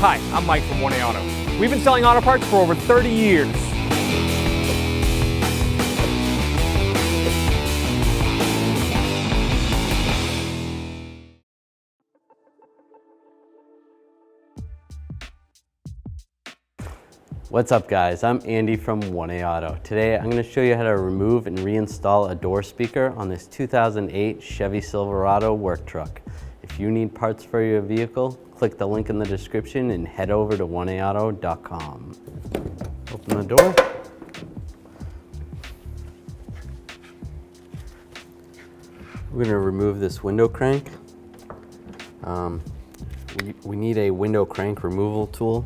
Hi, I'm Mike from 1A Auto. We've been selling auto parts for over 30 years. What's up guys, I'm Andy from 1A Auto. Today I'm going to show you how to remove and reinstall a door speaker on this 2008 Chevy Silverado Work Truck. If you need parts for your vehicle, click the link in the description and head over to 1aauto.com. Open the door. We're going to remove this window crank. We need a window crank removal tool.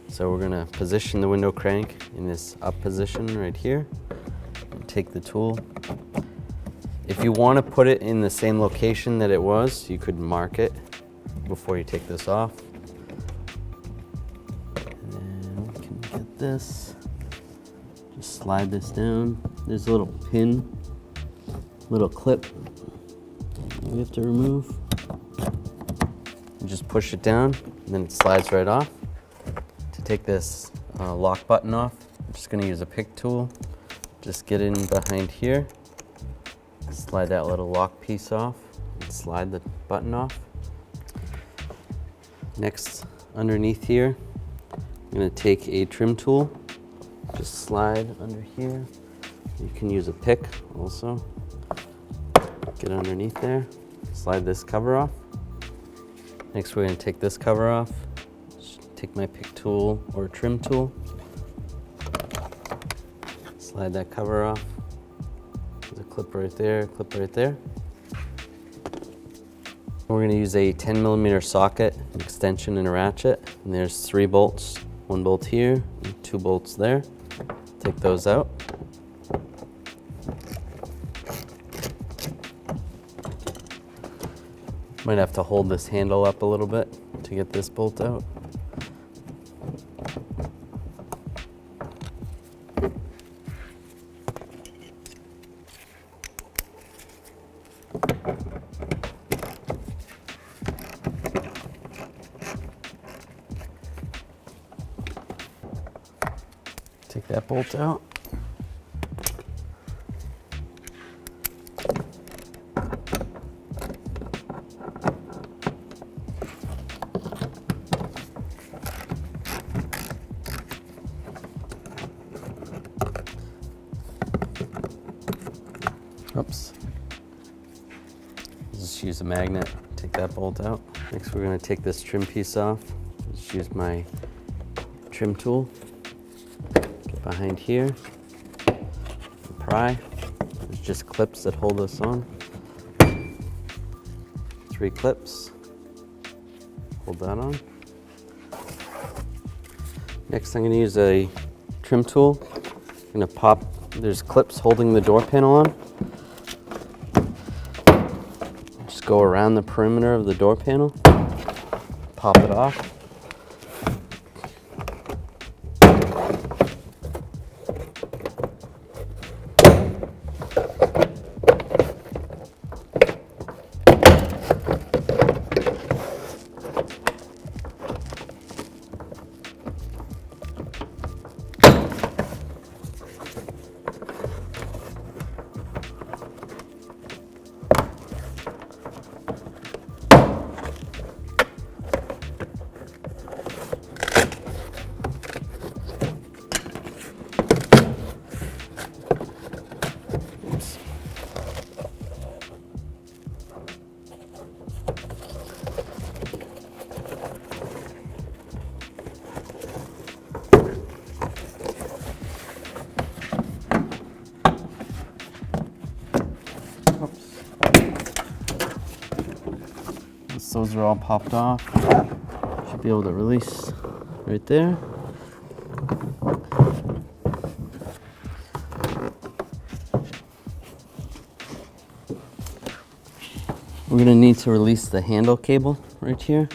So we're going to position the window crank in this up position right here and take the tool. If you want to put it in the same location that it was, you could mark it before you take this off. And then we can get this, just slide this down. There's a little pin, little clip we have to remove. You just push it down and then it slides right off. To take this lock button off, I'm just going to use a pick tool. Just get in behind here, slide that little lock piece off, and slide the button off. Next, underneath here, I'm going to take a trim tool, just slide under here. You can use a pick also. Get underneath there, slide this cover off. Next, we're going to take this cover off. Take my pick tool or trim tool, slide that cover off. There's a clip right there, clip right there. We're going to use a 10mm socket, an extension, and a ratchet. And there's 3 bolts, 1 bolt here, and 2 bolts there. Take those out. Might have to hold this handle up a little bit to get this bolt out. Take that bolt out. Oops. Just use a magnet, take that bolt out. Next we're going to take this trim piece off. Just use my trim tool. Get behind here, and pry. There's just clips that hold this on. 3 clips. Hold that on. Next I'm going to use a trim tool. I'm going to pop, there's clips holding the door panel on. Just go around the perimeter of the door panel, pop it off. Those are all popped off. Should be able to release right there. We're going to need to release the handle cable right here.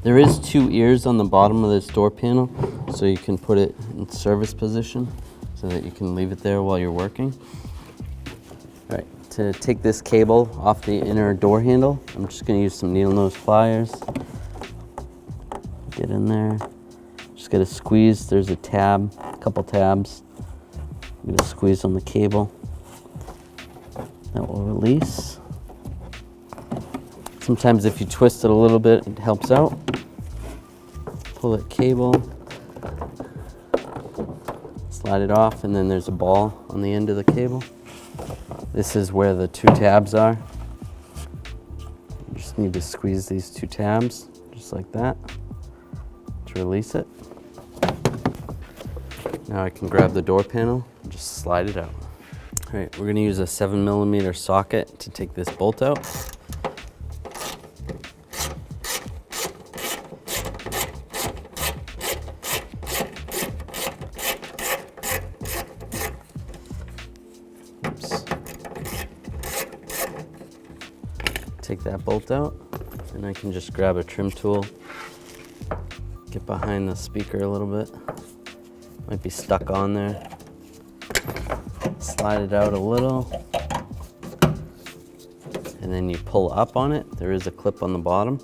There is 2 ears on the bottom of this door panel, so you can put it in service position so that you can leave it there while you're working. All right, to take this cable off the inner door handle, I'm just going to use some needle nose pliers. get in there. Just gotta squeeze. There's a tab, a couple tabs. I'm gonna squeeze on the cable. That will release. Sometimes if you twist it a little bit, it helps out. Pull that cable, slide it off, and then there's a ball on the end of the cable. This is where the two tabs are. You just need to squeeze these two tabs, just like that, to release it. Now I can grab the door panel and just slide it out. All right, we're gonna use a 7mm socket to take this bolt out. Oops. Take that bolt out, and I can just grab a trim tool, get behind the speaker a little bit. Might be stuck on there. Slide it out a little, and then you pull up on it. There is a clip on the bottom,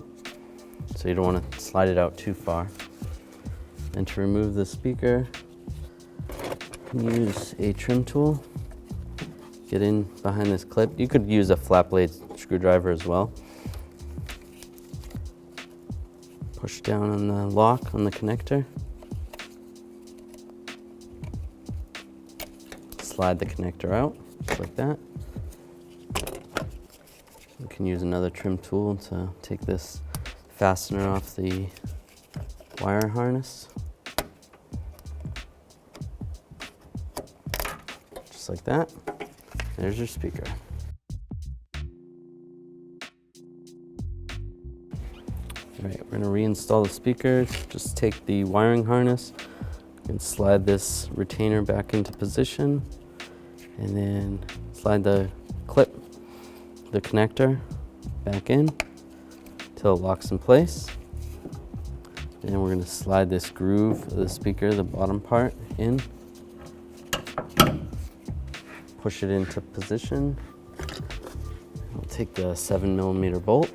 so you don't want to slide it out too far. And to remove the speaker, you can use a trim tool. Get in behind this clip. You could use a flat blade screwdriver as well. Push down on the lock on the connector. Slide the connector out, just like that. You can use another trim tool to take this fastener off the wire harness. Just like that. There's your speaker. All right, we're gonna reinstall the speakers. Just take the wiring harness and slide this retainer back into position, and then slide the clip, the connector, back in until it locks in place. Then we're gonna slide this groove of the speaker, the bottom part, in. Push it into position. I'll take the 7mm bolt.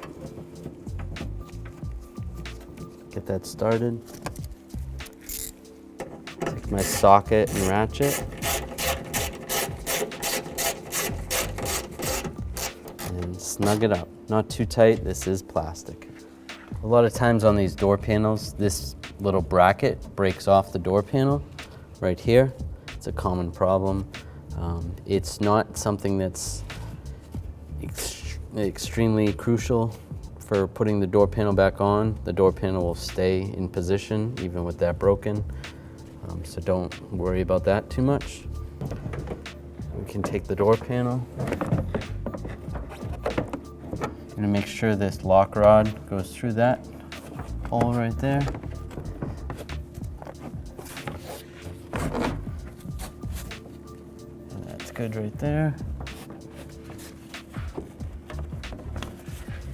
Get that started. Take my socket and ratchet. And snug it up. Not too tight, this is plastic. A lot of times on these door panels, this little bracket breaks off the door panel right here. It's a common problem. It's not something that's extremely crucial for putting the door panel back on. The door panel will stay in position even with that broken, so don't worry about that too much. We can take the door panel. I'm gonna make sure this lock rod goes through that hole right there. Good right there.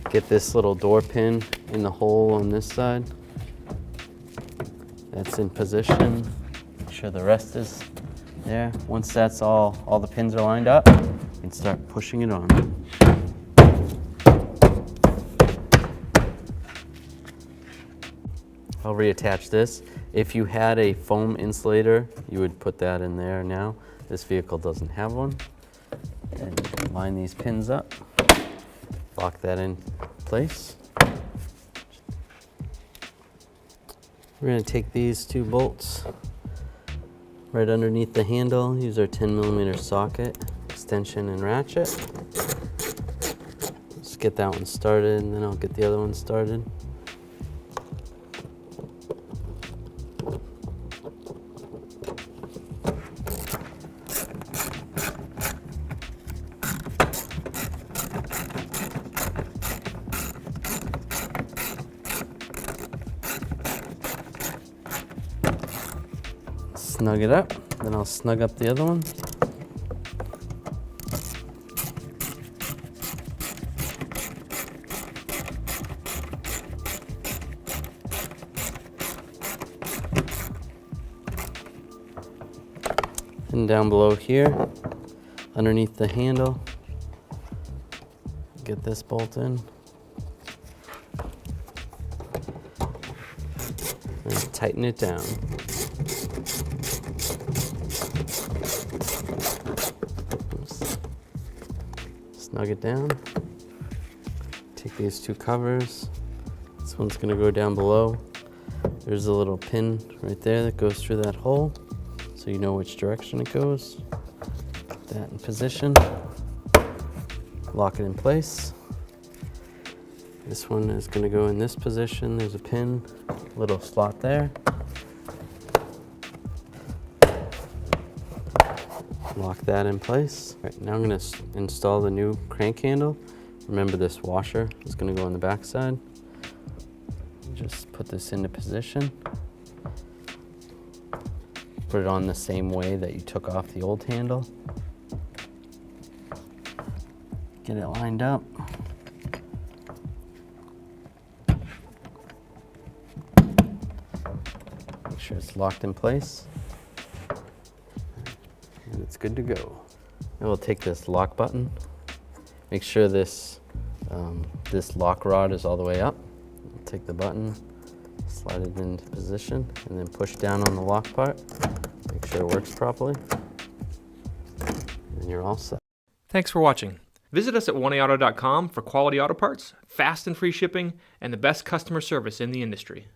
Get this little door pin in the hole on this side. That's in position. Make sure the rest is there. Once that's all the pins are lined up, you can start pushing it on. I'll reattach this. If you had a foam insulator, you would put that in there now. This vehicle doesn't have one. And line these pins up, lock that in place. We're gonna take these two bolts right underneath the handle, use our 10mm socket, extension and ratchet. Let's get that one started, and then I'll get the other one started. Snug it up, then I'll snug up the other one. And down below here, underneath the handle, get this bolt in. and tighten it down. Oops. Snug it down. Take these two covers. This one's going to go down below. There's a little pin right there that goes through that hole, so you know which direction it goes. Put that in position. Lock it in place. This one is going to go in this position. There's a pin, little slot there. Lock that in place. All right, now I'm going to install the new crank handle. Remember, this washer is going to go on the back side. Just put this into position. Put it on the same way that you took off the old handle. Get it lined up. Make sure it's locked in place. And it's good to go. Now we'll take this lock button. Make sure this lock rod is all the way up. Take the button, slide it into position, and then push down on the lock part. Make sure it works properly. And you're all set. Thanks for watching. Visit us at 1AAuto.com for quality auto parts, fast and free shipping, and the best customer service in the industry.